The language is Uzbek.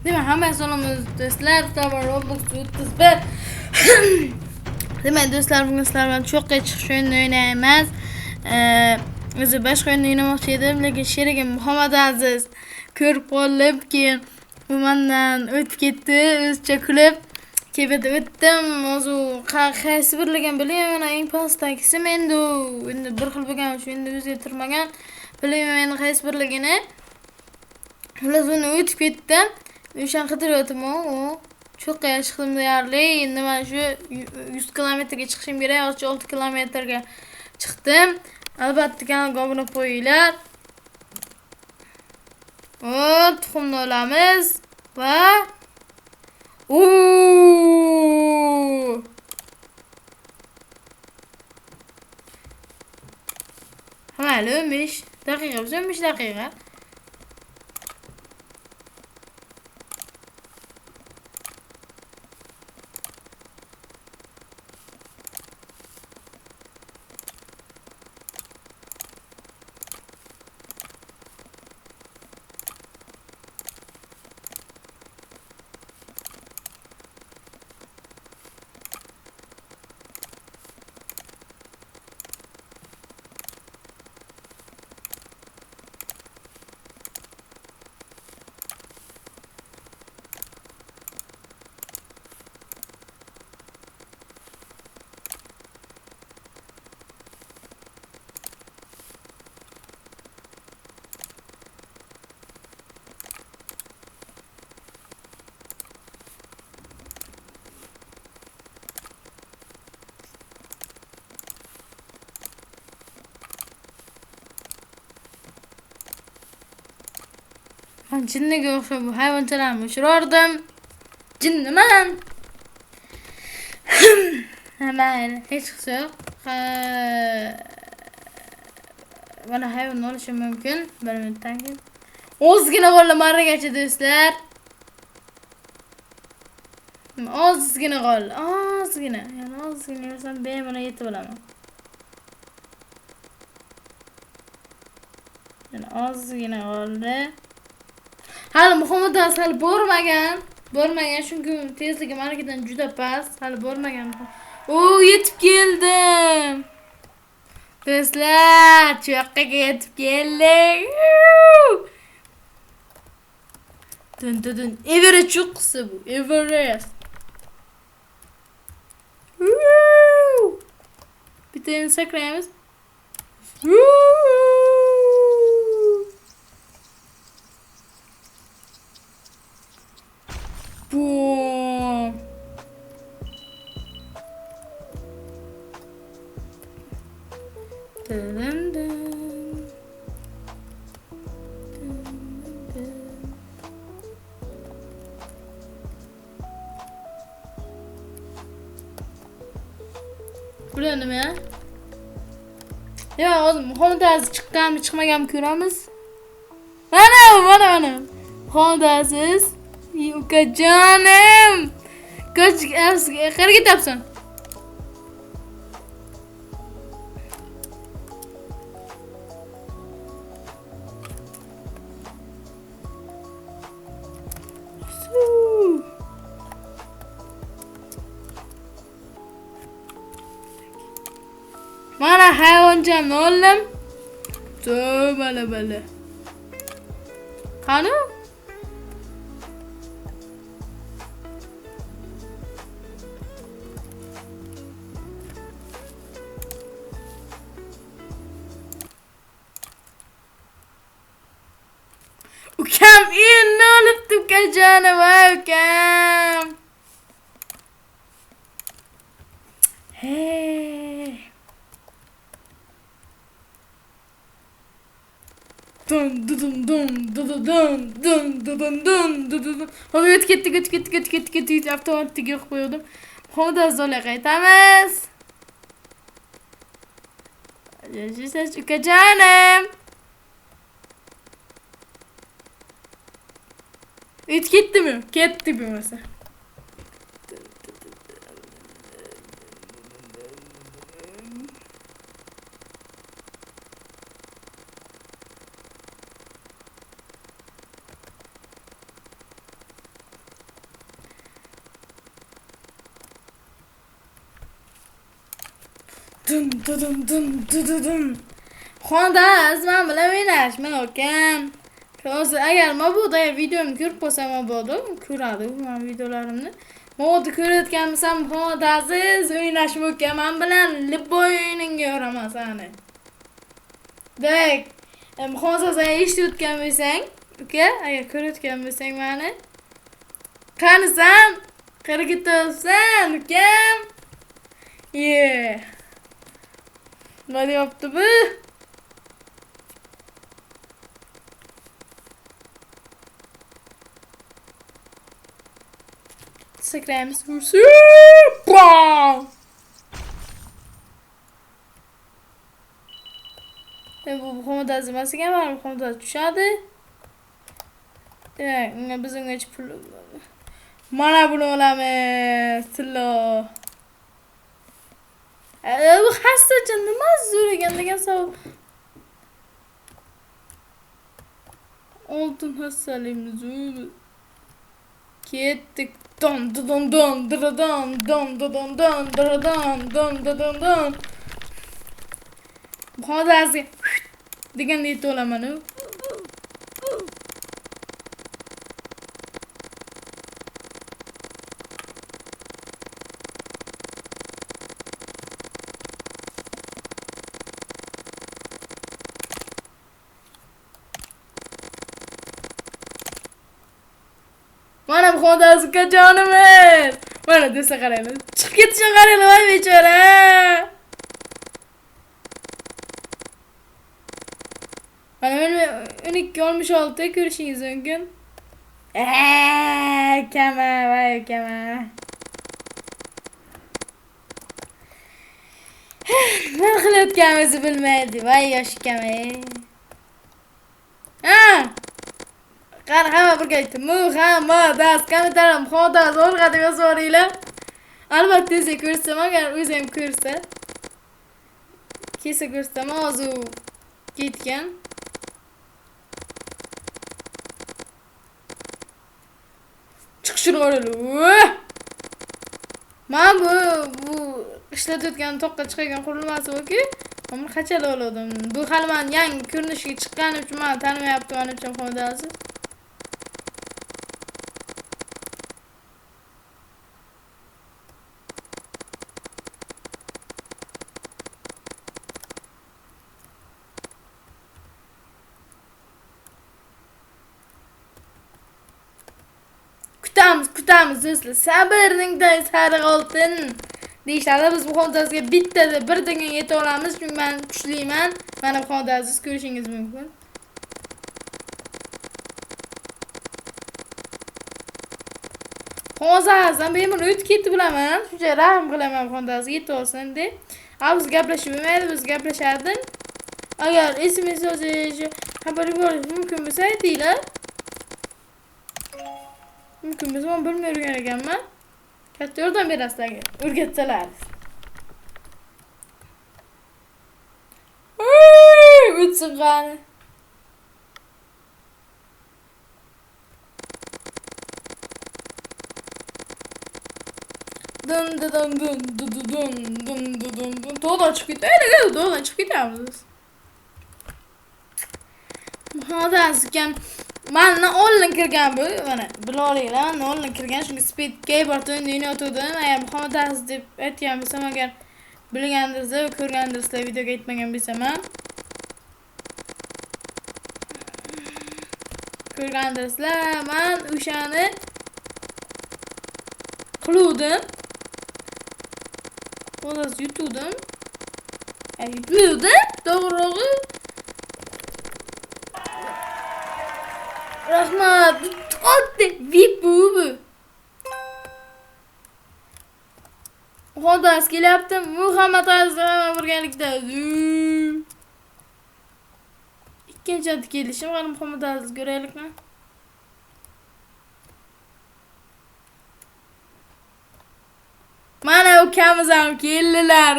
Demek hamma sonumuz do'stlar, tabar Roblox 31. Demek do'stlar, bugun sizlar bilan cho'qqa chiqish o'yinini o'ynaymiz. O'zi boshqa o'yinni o'ynamoqchi edim, lekin sherigim Muhammad Aziz ko'rib qolib, keyin u mendan o'tib ketdi, o'zicha kulib. Kebada o'tdim, o'zi qaysi birligini bilmayman, eng pastdagisi endi bir xil bo'lgan, shu endi o'zgartirmagan. Bilmayman qaysi birligini. Xullas uni o'tib ketdim. O'shan qidiryaptim, u cho'qqa chiqdim deyarli. Endi men shu 100 kilometrga chiqishim kerak, 6 kilometrga chiqdim. Albatta kanalga obuna qo'yinglar. Tuxumni olamiz va Hali 15 daqiqa, 15 daqiqa. Ben cinniga o'xshab hayvonchalarni ushirardim. Jinniman. Mayli, hech qisi yo'q. Mana hayvonni olishim mumkin. 1 minutdan keyin. Ozgina qoldi marragacha do'stlar. Ozgina qoldi. Ozgina. Yani ozgina yursam bemalol yetib olaman. Yani ozgina qoldi. Hali Muhammad hali bormagan chunki tezligi menikidan juda past, hali bormagan. Yetib keldim. Do'stlar, cho'qqaga yetib keldik. Dun. Everest cho'qqisi bu, Everest. Bitta sakraymiz. Boom. Bular nima ya? Ya hozir Muhammad Aziz chiqqanmi, chiqmaganmi ko'ramiz. Mana. Muhammad Aziz, ukajonim. Qayerga ketyapsan? Mana hayvonchani oldim. Bala. Qani? Ukam endi olibdi ukajonim, ukam. Hey. Dun. Hozir o'tib ketdi. Avtomatga yo'q qo'ydim. Hozir zo'la qaytamiz. Ukajonim. O'tib ketdimi? Ketdi bo'lmasa. Dun dun dun dun dun. Xonada men bilan o'ynashman ukam. Hozir agar mabodo videomni ko'rib qolsa mabodo ko'radi men videolarimni. Mabodo ko'rayotgan bo'lsam xonada aziz o'ynashim ukam men bilan liboy o'yinga yoraman sani. Demak, hozir sen eshitayotgan bo'lsang, uka, agar ko'rayotgan bo'lsang meni qanisan? Qayerga ketyapsan, ukam? Nima deyapti bu? Sakraymiz. Bam! Bu xonada zimasiga mana xonada tushadi. Demak, biz ungacha pul mana buni olamiz. Tilla. Bu hastacha nima zo'r ekan degan savol. Oltin hassalaymiz zo'r. Ketdik. Don don don don don don don don don don don don. Xodasi degan deydi olaman. Mana bu xodasi qachonimiz? Mana desa qaraymiz. Chiqib ketishga qaraylar voy bechora. Mana men 12:66 ko'rishingiz mumkin. Kama, voy kama. Nima qilayotganimizni bilmaydi, voy yosh kama. Qani hamma birga aytdim. Muhammad kommentariyam xoda zo'rg'a deb yozvoringlar. Albatta siz ko'rsam, agar o'zim ko'rsa. Kelsa ko'rsam, hozir ketgan. Chiqishirib. Men bu ishlatayotgan toqqa chiqargan qurilmasi yoki, men qachon oldim. Bu hali men yangi ko'rinishga chiqqanim uchun men tanimayapti men uchun xodasi. Kutamiz do'stlar. Sabrningdan sariq oltin. Deyishadi, biz bu xodasiga bittada bir dinga yeta olamiz, chunki men kuchliman. Mana bu xodasiz ko'rishingiz mumkin. Hozir men buni o'tib ketdi bilaman. Shuncha rahm qilaman xodasiga yeta olsin deb. Biz gaplashib bo'lmaydi, biz gaplashardim. Agar SMS yozish, xabar yuborish mumkin bo'lsa aytinglar. Mumkin bo'lsa men bilmay yurgan ekanman. Katta yordam berasizlar, o'rgatsalar. O'tsin qani. Dun dun dun dun dun dun dun dun. To'g'ri chiqib ketdi. To'g'ri chiqib ketamiz. Xodasi ekan. Mana onlayn kirgan bu, mana bilolinglar, mana onlayn kirgan, shunga speed keyboard o'ynayotgandim. Agar xodasi deb aytgan bo'lsam, agar bilgandirizda, ko'rgandirizlar, videoga aytmagan bo'lsam ham ko'rgandirizlar, men o'shani qiluvdim. Xodasi yutuvdim. Yutuvdim, to'g'rirog'i. Rahmat. Otdi VIP bu. Xodasi kelyapti. Muhammad bilan birgalikda. Ikkinchi kelishim, qani Muhammad Aziz ko'raylikmi? Mana ukamiz ham keldilar.